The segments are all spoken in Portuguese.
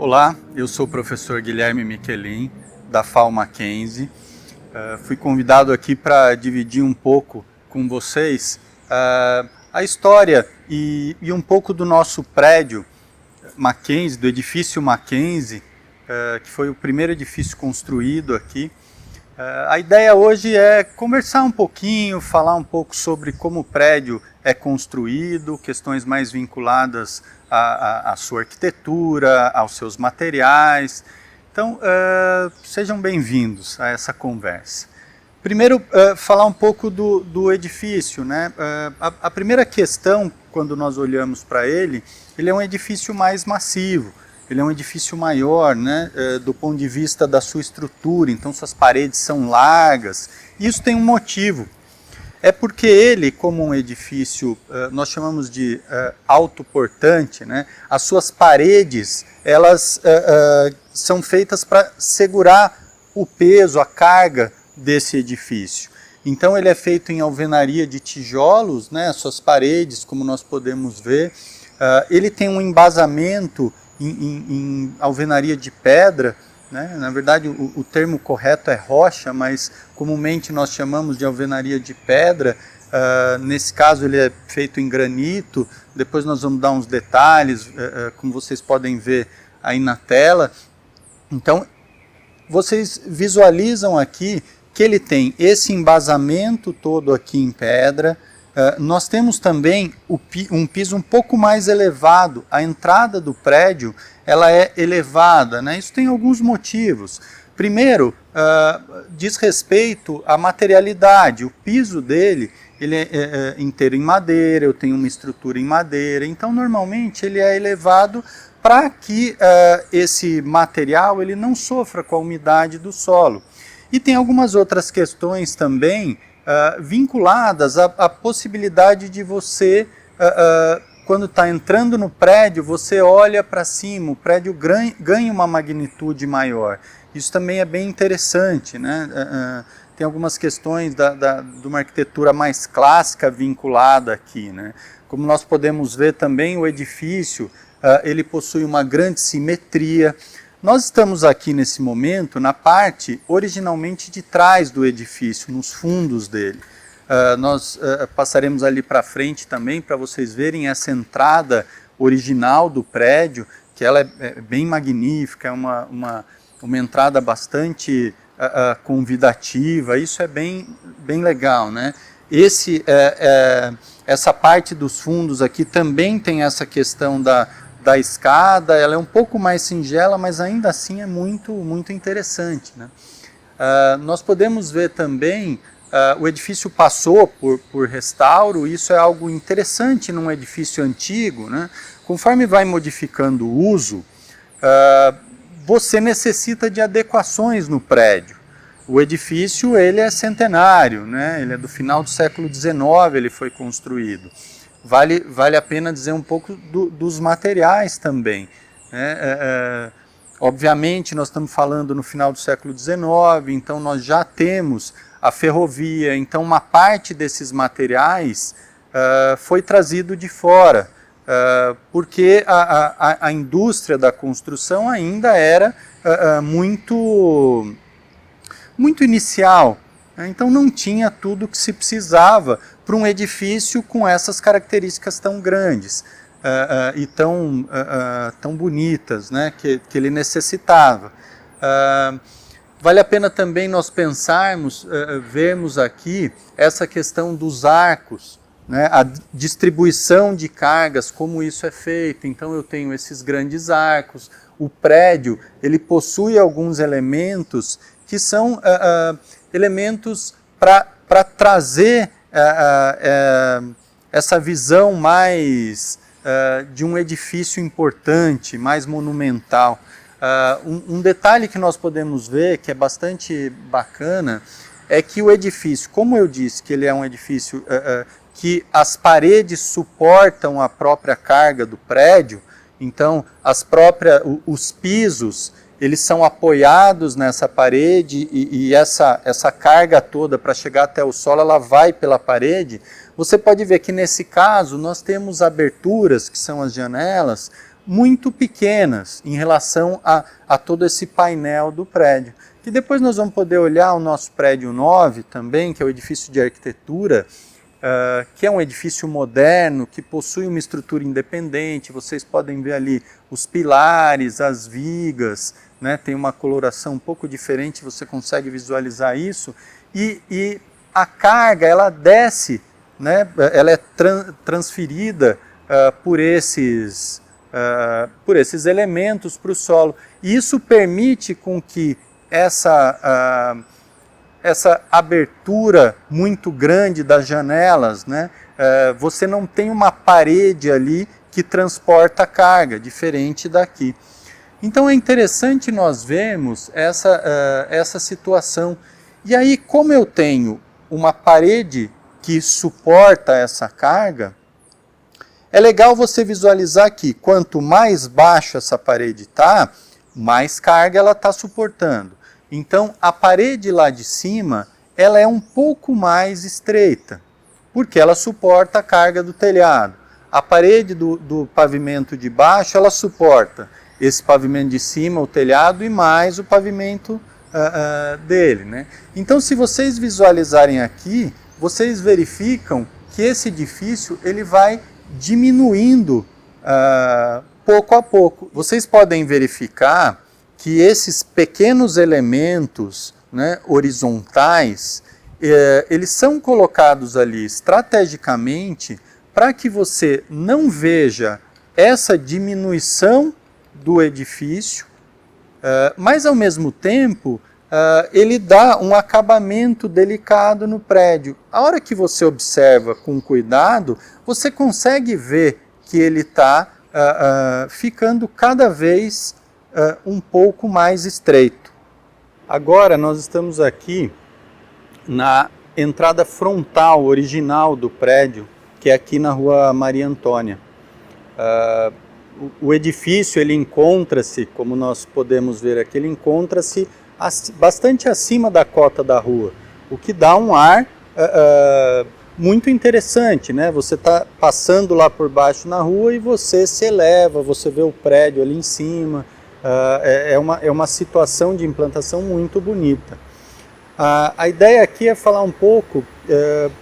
Olá, eu sou o professor Guilherme Michelin, da FAO Mackenzie. Fui convidado aqui para dividir um pouco com vocês a história e um pouco do nosso prédio Mackenzie, do edifício Mackenzie, que foi o primeiro edifício construído aqui. A ideia hoje é conversar um pouquinho, falar um pouco sobre como o prédio é construído, questões mais vinculadas à sua arquitetura, aos seus materiais. Então, sejam bem-vindos a essa conversa. Primeiro, falar um pouco do edifício, né? A primeira questão, quando nós olhamos para ele é um edifício mais massivo. Ele é um edifício maior, né, do ponto de vista da sua estrutura, então suas paredes são largas. Isso tem um motivo. É porque ele, como um edifício, nós chamamos de autoportante, né, as suas paredes, elas são feitas para segurar o peso, a carga desse edifício. Então ele é feito em alvenaria de tijolos, né, as suas paredes, como nós podemos ver. Ele tem um embasamento em alvenaria de pedra, né? Na verdade o termo correto é rocha, mas comumente nós chamamos de alvenaria de pedra. Nesse caso ele é feito em granito. Depois nós vamos dar uns detalhes, como vocês podem ver aí na tela. Então vocês visualizam aqui que ele tem esse embasamento todo aqui em pedra. Nós temos também um piso um pouco mais elevado. A entrada do prédio ela é elevada, né? Isso tem alguns motivos. Primeiro, diz respeito à materialidade. O piso dele ele é inteiro em madeira, eu tenho uma estrutura em madeira, então normalmente ele é elevado para que esse material ele não sofra com a umidade do solo. E tem algumas outras questões também vinculadas à possibilidade de você, quando está entrando no prédio, você olha para cima, o prédio ganha uma magnitude maior. Isso também é bem interessante, né? Tem algumas questões de uma arquitetura mais clássica vinculada aqui, né? Como nós podemos ver também, o edifício ele possui uma grande simetria. Nós estamos aqui nesse momento na parte originalmente de trás do edifício, nos fundos dele. Nós passaremos ali para frente também para vocês verem essa entrada original do prédio, que ela é bem magnífica, é uma entrada bastante convidativa. Isso é bem legal, né? Essa parte dos fundos aqui também tem essa questão da escada. Ela é um pouco mais singela, mas ainda assim é muito interessante, né? Nós podemos ver também, o edifício passou por restauro. Isso é algo interessante num edifício antigo, né? Conforme vai modificando o uso, você necessita de adequações no prédio. O edifício ele é centenário, né? Ele é do final do século XIX, ele foi construído. Vale a pena dizer um pouco dos materiais também, né? Obviamente nós estamos falando no final do século XIX, então nós já temos a ferrovia, então uma parte desses materiais foi trazido de fora, porque a indústria da construção ainda era muito inicial. Então não tinha tudo que se precisava para um edifício com essas características tão grandes e tão bonitas, né, que ele necessitava. Vale a pena também nós pensarmos, vermos aqui essa questão dos arcos, né, a distribuição de cargas, como isso é feito. Então eu tenho esses grandes arcos. O prédio ele possui alguns elementos que são elementos para trazer essa visão mais de um edifício importante, mais monumental. Um detalhe que nós podemos ver, que é bastante bacana, é que o edifício, como eu disse, que ele é um edifício que as paredes suportam a própria carga do prédio, então os pisos eles são apoiados nessa parede e essa carga toda para chegar até o solo, ela vai pela parede. Você pode ver que nesse caso nós temos aberturas, que são as janelas, muito pequenas em relação a todo esse painel do prédio. Que depois nós vamos poder olhar o nosso prédio 9 também, que é o edifício de arquitetura, que é um edifício moderno, que possui uma estrutura independente. Vocês podem ver ali os pilares, as vigas, né? Tem uma coloração um pouco diferente, você consegue visualizar isso. E a carga, ela desce, né? Ela é transferida por esses elementos para o solo. E isso permite com que essa abertura muito grande das janelas, né? Você não tem uma parede ali que transporta a carga, diferente daqui. Então é interessante nós vermos essa situação. E aí, como eu tenho uma parede que suporta essa carga, é legal você visualizar que quanto mais baixo essa parede está, mais carga ela está suportando. Então, a parede lá de cima, ela é um pouco mais estreita, porque ela suporta a carga do telhado. A parede do pavimento de baixo, ela suporta esse pavimento de cima, o telhado, e mais o pavimento dele, né? Então, se vocês visualizarem aqui, vocês verificam que esse edifício ele vai diminuindo pouco a pouco. Vocês podem verificar que esses pequenos elementos, né, horizontais, eles são colocados ali estrategicamente para que você não veja essa diminuição do edifício, mas ao mesmo tempo ele dá um acabamento delicado no prédio. A hora que você observa com cuidado, você consegue ver que ele está ficando cada vez um pouco mais estreito. Agora nós estamos aqui na entrada frontal original do prédio, que é aqui na Rua Maria Antônia. O edifício ele encontra-se, como nós podemos ver aqui, ele encontra-se bastante acima da cota da rua, o que dá um ar muito interessante, né? Você está passando lá por baixo na rua e você se eleva, você vê o prédio ali em cima. É uma situação de implantação muito bonita. A ideia aqui é falar um pouco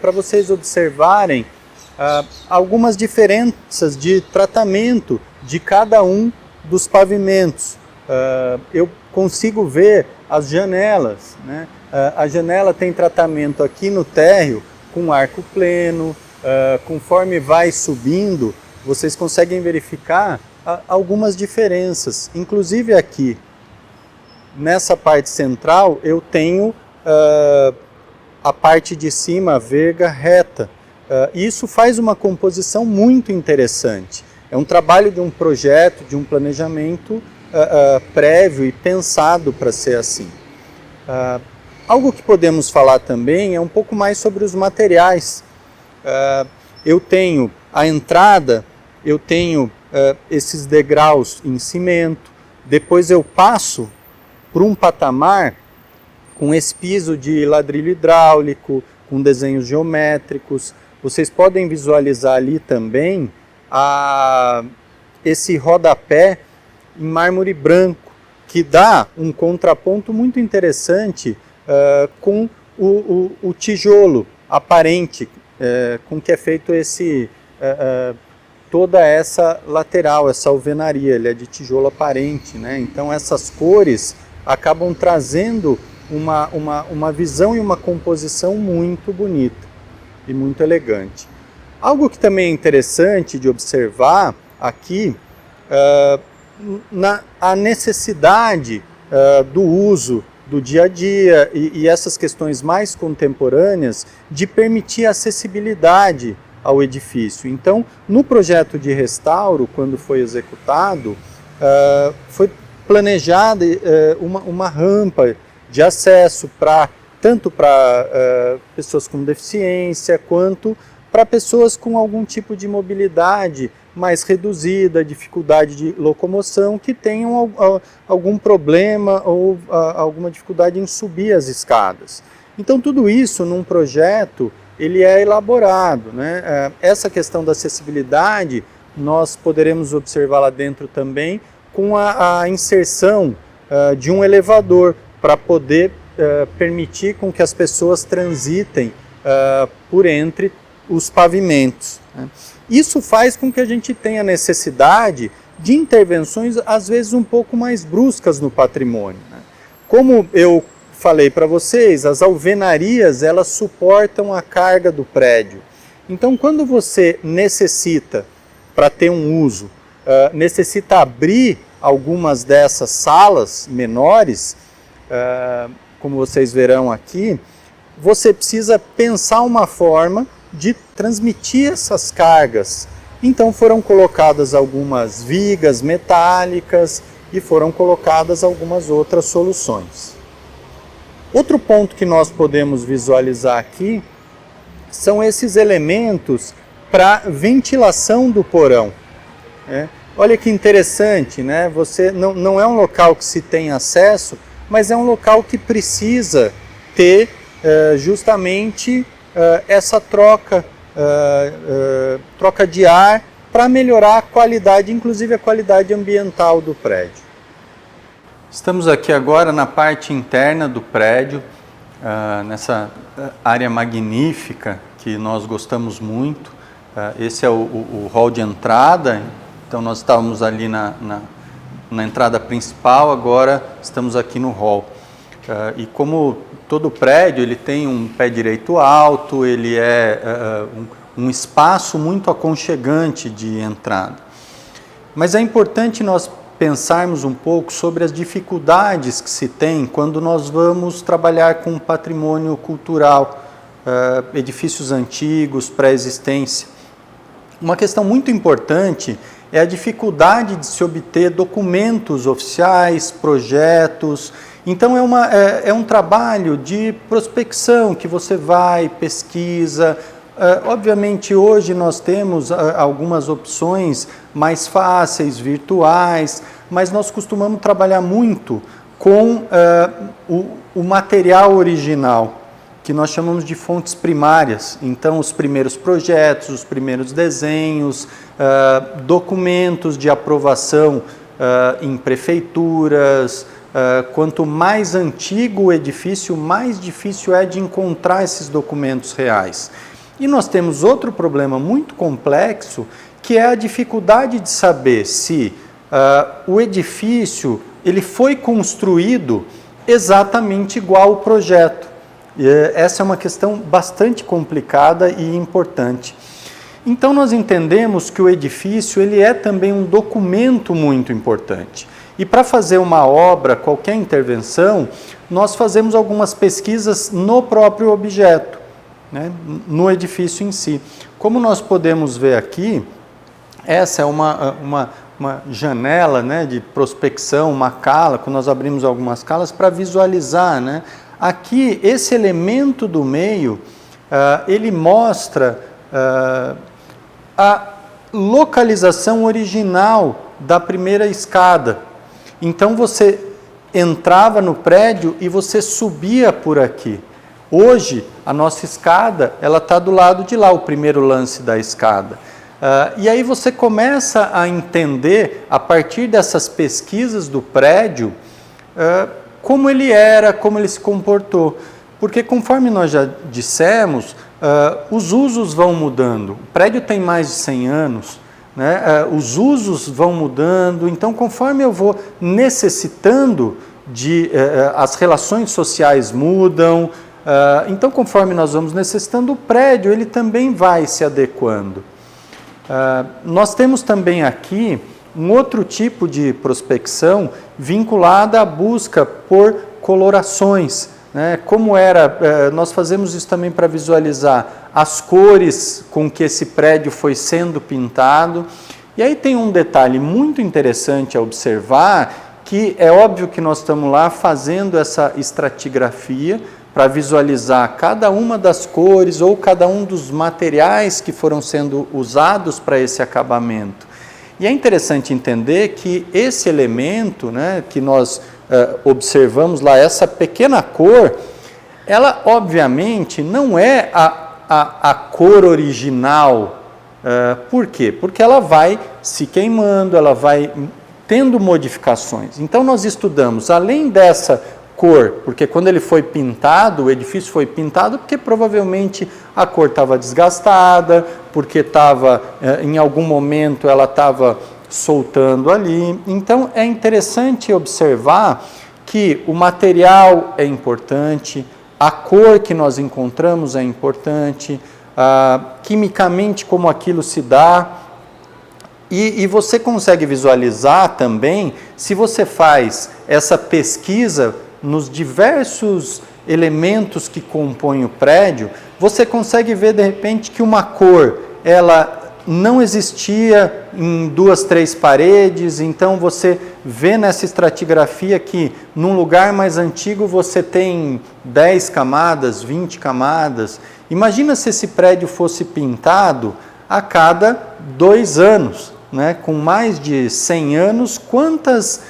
para vocês observarem algumas diferenças de tratamento de cada um dos pavimentos. Eu consigo ver as janelas, né? A janela tem tratamento aqui no térreo com arco pleno. Conforme vai subindo, vocês conseguem verificar algumas diferenças. Inclusive aqui, nessa parte central, eu tenho a parte de cima, a verga reta. Isso faz uma composição muito interessante. É um trabalho de um projeto, de um planejamento prévio e pensado para ser assim. Algo que podemos falar também é um pouco mais sobre os materiais. Eu tenho a entrada, eu tenho esses degraus em cimento, depois eu passo por um patamar com esse piso de ladrilho hidráulico, com desenhos geométricos. Vocês podem visualizar ali também esse rodapé em mármore branco, que dá um contraponto muito interessante com o tijolo aparente, com que é feito toda essa lateral, essa alvenaria, ele é de tijolo aparente, né? Então essas cores acabam trazendo uma visão e uma composição muito bonita e muito elegante. Algo que também é interessante de observar aqui, a necessidade do uso do dia a dia e essas questões mais contemporâneas de permitir acessibilidade ao edifício. Então, no projeto de restauro, quando foi executado, foi planejada uma rampa de acesso tanto para pessoas com deficiência, quanto para pessoas com algum tipo de mobilidade mais reduzida, dificuldade de locomoção, que tenham algum problema ou alguma dificuldade em subir as escadas. Então, tudo isso num projeto ele é elaborado, né? Essa questão da acessibilidade nós poderemos observar lá dentro também com a inserção de um elevador para poder permitir com que as pessoas transitem por entre os pavimentos, né? Isso faz com que a gente tenha necessidade de intervenções, às vezes, um pouco mais bruscas no patrimônio, né? Como eu falei para vocês, as alvenarias, elas suportam a carga do prédio. Então, quando você necessita, para ter um uso, necessita abrir algumas dessas salas menores, como vocês verão aqui, você precisa pensar uma forma de transmitir essas cargas. Então foram colocadas algumas vigas metálicas e foram colocadas algumas outras soluções. Outro ponto que nós podemos visualizar aqui são esses elementos para ventilação do porão, né? Olha que interessante, né? Você não é um local que se tem acesso, mas é um local que precisa ter justamente essa troca de ar para melhorar a qualidade, inclusive a qualidade ambiental do prédio. Estamos aqui agora na parte interna do prédio, nessa área magnífica que nós gostamos muito. Esse é o hall de entrada, então nós estávamos ali na entrada principal, agora estamos aqui no hall. E como todo prédio, ele tem um pé direito alto, ele é um espaço muito aconchegante de entrada. Mas é importante nós pensarmos um pouco sobre as dificuldades que se tem quando nós vamos trabalhar com patrimônio cultural, edifícios antigos, pré-existência. Uma questão muito importante é a dificuldade de se obter documentos oficiais, projetos. Então é um trabalho de prospecção que você vai, pesquisa. Obviamente hoje nós temos algumas opções mais fáceis, virtuais, mas nós costumamos trabalhar muito com o material original, que nós chamamos de fontes primárias. Então os primeiros projetos, os primeiros desenhos, documentos de aprovação em prefeituras. Quanto mais antigo o edifício, mais difícil é de encontrar esses documentos reais. E nós temos outro problema muito complexo, que é a dificuldade de saber se o edifício ele foi construído exatamente igual ao projeto. Essa é uma questão bastante complicada e importante. Então nós entendemos que o edifício ele é também um documento muito importante. E para fazer uma obra, qualquer intervenção, nós fazemos algumas pesquisas no próprio objeto, né, no edifício em si. Como nós podemos ver aqui, essa é uma janela, né, de prospecção, uma cala, quando nós abrimos algumas calas para visualizar, né. Aqui, esse elemento do meio, ele mostra a localização original da primeira escada. Então você entrava no prédio e você subia por aqui. Hoje, a nossa escada, ela está do lado de lá, o primeiro lance da escada. E aí você começa a entender, a partir dessas pesquisas do prédio, como ele era, como ele se comportou. Porque conforme nós já dissemos, os usos vão mudando. O prédio tem mais de 100 anos, né? Os usos vão mudando, então conforme eu vou necessitando as relações sociais mudam, então conforme nós vamos necessitando, o prédio ele também vai se adequando. Nós temos também aqui um outro tipo de prospecção vinculada à busca por colorações, né? Como nós fazemos isso também para visualizar as cores com que esse prédio foi sendo pintado. E aí tem um detalhe muito interessante a observar, que é óbvio que nós estamos lá fazendo essa estratigrafia para visualizar cada uma das cores ou cada um dos materiais que foram sendo usados para esse acabamento. E é interessante entender que esse elemento, né, que nós observamos lá, essa pequena cor, ela obviamente não é a cor original Por quê? Porque ela vai se queimando, ela vai tendo modificações. Então nós estudamos, além dessa cor, porque quando ele foi pintado, o edifício foi pintado porque provavelmente a cor estava desgastada, porque estava, em algum momento ela estava soltando ali. Então é interessante observar que o material é importante, a cor que nós encontramos é importante, quimicamente como aquilo se dá, e você consegue visualizar também, se você faz essa pesquisa nos diversos elementos que compõem o prédio, você consegue ver de repente que uma cor, ela não existia em 2, 3 paredes, então você vê nessa estratigrafia que num lugar mais antigo você tem 10 camadas, 20 camadas. Imagina se esse prédio fosse pintado a cada 2 anos, né? Com mais de 100 anos, quantas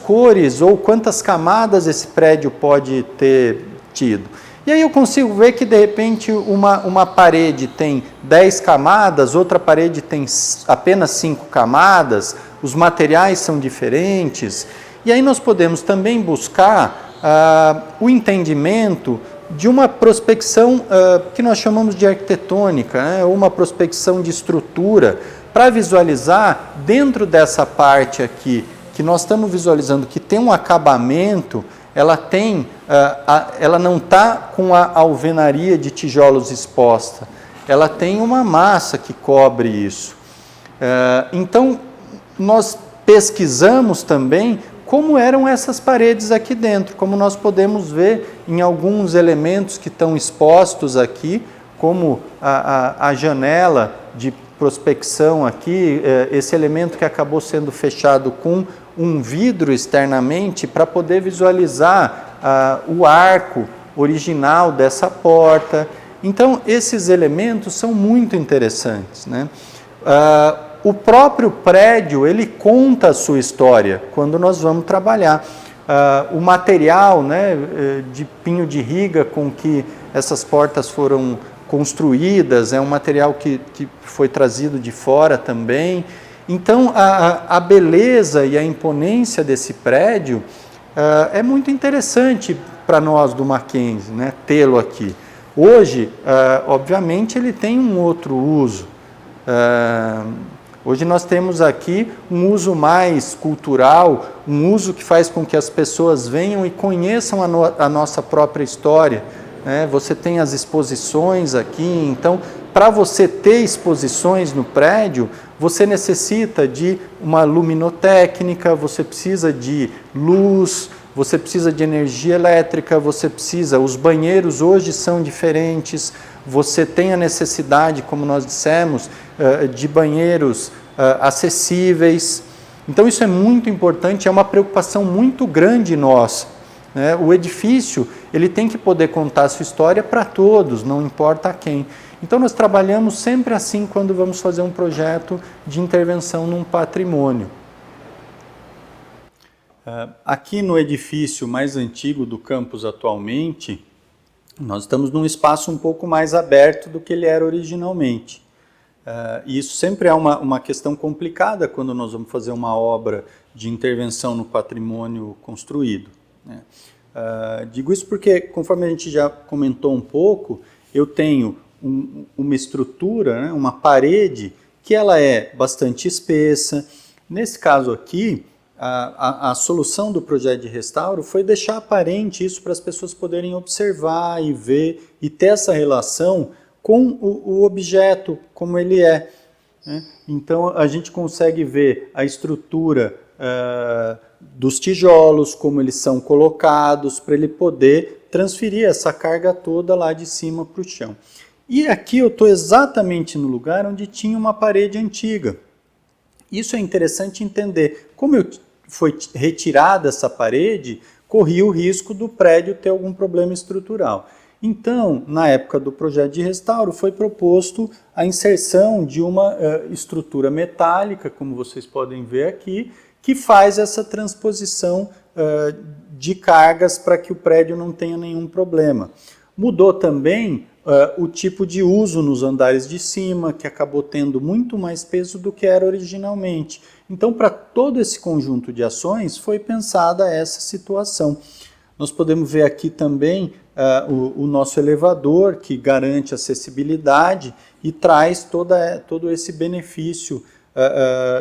cores ou quantas camadas esse prédio pode ter tido? E aí eu consigo ver que de repente uma parede tem 10 camadas, outra parede tem apenas 5 camadas, os materiais são diferentes, e aí nós podemos também buscar o entendimento de uma prospecção que nós chamamos de arquitetônica, né, ou uma prospecção de estrutura, para visualizar dentro dessa parte aqui, que nós estamos visualizando que tem um acabamento, ela não está com a alvenaria de tijolos exposta, ela tem uma massa que cobre isso. Então, nós pesquisamos também como eram essas paredes aqui dentro, como nós podemos ver em alguns elementos que estão expostos aqui, como a janela de prospecção aqui, esse elemento que acabou sendo fechado com um vidro externamente para poder visualizar o arco original dessa porta. Então, esses elementos são muito interessantes, né? O próprio prédio, ele conta a sua história quando nós vamos trabalhar. O material, né, de pinho de riga com que essas portas foram construídas, é um material que foi trazido de fora também. Então, a beleza e a imponência desse prédio é muito interessante para nós do Mackenzie, né, tê-lo aqui. Hoje, obviamente, ele tem um outro uso. Hoje nós temos aqui um uso mais cultural, um uso que faz com que as pessoas venham e conheçam a nossa própria história. Você tem as exposições aqui, então, para você ter exposições no prédio, você necessita de uma luminotécnica, você precisa de luz, você precisa de energia elétrica, os banheiros hoje são diferentes, você tem a necessidade, como nós dissemos, de banheiros acessíveis. Então isso é muito importante, é uma preocupação muito grande nossa. O edifício, ele tem que poder contar a sua história para todos, não importa a quem. Então nós trabalhamos sempre assim quando vamos fazer um projeto de intervenção num patrimônio. Aqui no edifício mais antigo do campus atualmente, nós estamos num espaço um pouco mais aberto do que ele era originalmente. E isso sempre é uma questão complicada quando nós vamos fazer uma obra de intervenção no patrimônio construído, né? Digo isso porque, conforme a gente já comentou um pouco, eu tenho uma estrutura, né, uma parede, que ela é bastante espessa. Nesse caso aqui, a solução do projeto de restauro foi deixar aparente isso para as pessoas poderem observar e ver e ter essa relação com o objeto, como ele é, né? Então a gente consegue ver a estrutura dos tijolos, como eles são colocados, para ele poder transferir essa carga toda lá de cima para o chão. E aqui eu estou exatamente no lugar onde tinha uma parede antiga. Isso é interessante entender. Como foi retirada essa parede, corria o risco do prédio ter algum problema estrutural. Então, na época do projeto de restauro, foi proposto a inserção de uma estrutura metálica, como vocês podem ver aqui, que faz essa transposição de cargas para que o prédio não tenha nenhum problema. Mudou também o tipo de uso nos andares de cima, que acabou tendo muito mais peso do que era originalmente. Então, para todo esse conjunto de ações, foi pensada essa situação. Nós podemos ver aqui também o nosso elevador, que garante acessibilidade e traz todo esse benefício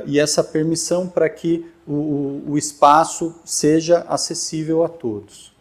e essa permissão para que o espaço seja acessível a todos.